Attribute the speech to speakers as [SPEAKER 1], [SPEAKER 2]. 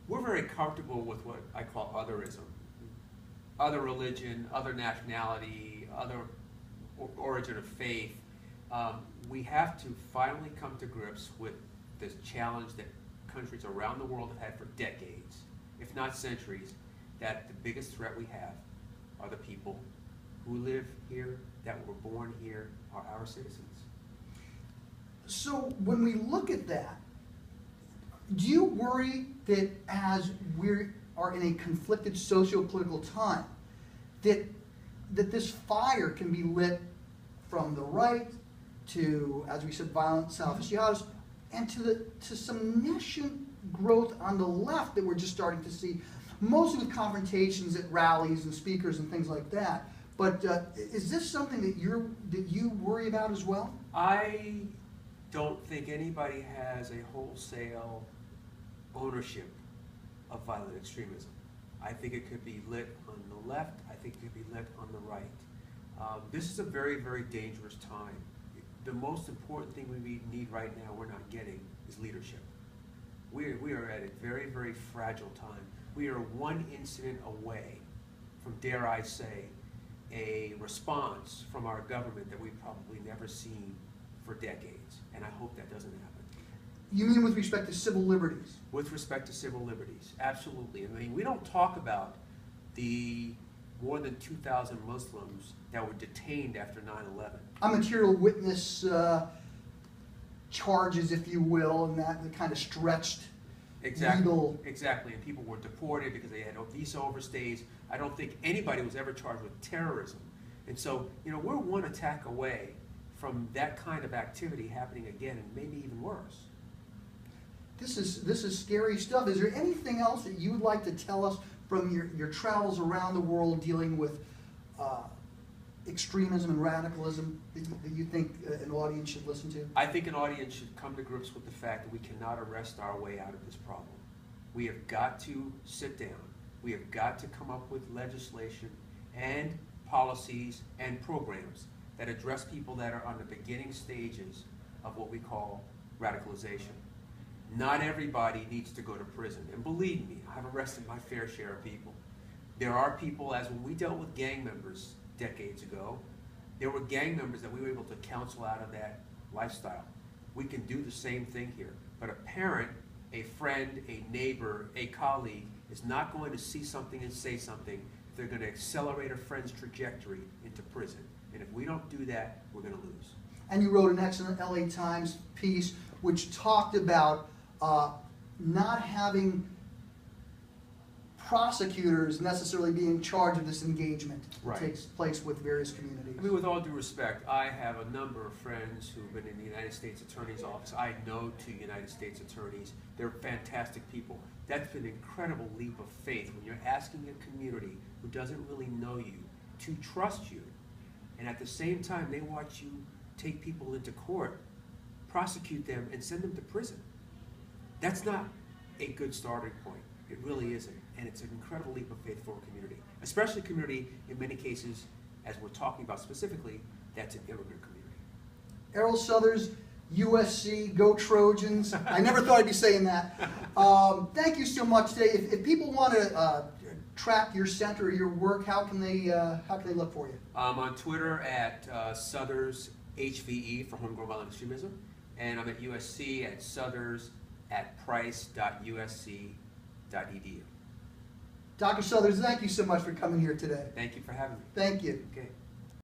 [SPEAKER 1] we're very comfortable with what I call otherism. Other religion, other nationality, other origin of faith. We have to finally come to grips with this challenge that countries around the world have had for decades, if not centuries, that the biggest threat we have are the people who live here, that were born here, are our citizens.
[SPEAKER 2] So when we look at that, do you worry that as we are in a conflicted socio-political time, that this fire can be lit from the right to, as we said, violent Salafist jihadists, and to some nascent growth on the left that we're just starting to see, mostly with confrontations at rallies and speakers and things like that. But is this something that you worry about as well?
[SPEAKER 1] I don't think anybody has a wholesale ownership of violent extremism. I think it could be lit on the left. I think it could be lit on the right. This is a very, very dangerous time. The most important thing we need right now, we're not getting, is leadership. We are at a very, very fragile time. We are one incident away from, dare I say, a response from our government that we've probably never seen for decades, and I hope that doesn't happen.
[SPEAKER 2] You mean with respect to civil liberties?
[SPEAKER 1] With respect to civil liberties, absolutely. I mean, we don't talk about the more than 2,000 Muslims that were detained after 9/11.
[SPEAKER 2] A material witness charges, if you will, and that kind of stretched legal.
[SPEAKER 1] Exactly, and people were deported because they had visa overstays. I don't think anybody was ever charged with terrorism. And so, we're one attack away from that kind of activity happening again, and maybe even worse.
[SPEAKER 2] This is scary stuff. Is there anything else that you would like to tell us from your travels around the world dealing with extremism and radicalism that you think an audience should listen to?
[SPEAKER 1] I think an audience should come to grips with the fact that we cannot arrest our way out of this problem. We have got to sit down. We have got to come up with legislation and policies and programs that address people that are on the beginning stages of what we call radicalization. Not everybody needs to go to prison. And believe me, I've arrested my fair share of people. There are people, as when we dealt with gang members decades ago, there were gang members that we were able to counsel out of that lifestyle. We can do the same thing here. But a parent, a friend, a neighbor, a colleague is not going to see something and say something if they're going to accelerate a friend's trajectory into prison. And if we don't do that, we're going to lose.
[SPEAKER 2] And you wrote an excellent LA Times piece which talked about not having prosecutors necessarily being in charge of this engagement that takes place with various communities.
[SPEAKER 1] I mean, with all due respect, I have a number of friends who've been in the United States Attorney's Office. I know two United States attorneys. They're fantastic people. That's been an incredible leap of faith when you're asking a community who doesn't really know you to trust you. And at the same time, they watch you take people into court, prosecute them, and send them to prison. That's not a good starting point. It really isn't. And it's an incredible leap of faith for a community, especially a community, in many cases, as we're talking about specifically, that's an immigrant community.
[SPEAKER 2] Erroll Southers, USC, go Trojans. I never thought I'd be saying that. Thank you so much today. If people want to track your center or your work, how can they look for you?
[SPEAKER 1] I'm on Twitter at Southers HVE for Homegrown Violent Extremism, and I'm at USC at Southers@price.usc.edu.
[SPEAKER 2] Dr. Southers, thank you so much for coming here today.
[SPEAKER 1] Thank you for having me.
[SPEAKER 2] Thank you.
[SPEAKER 1] Okay.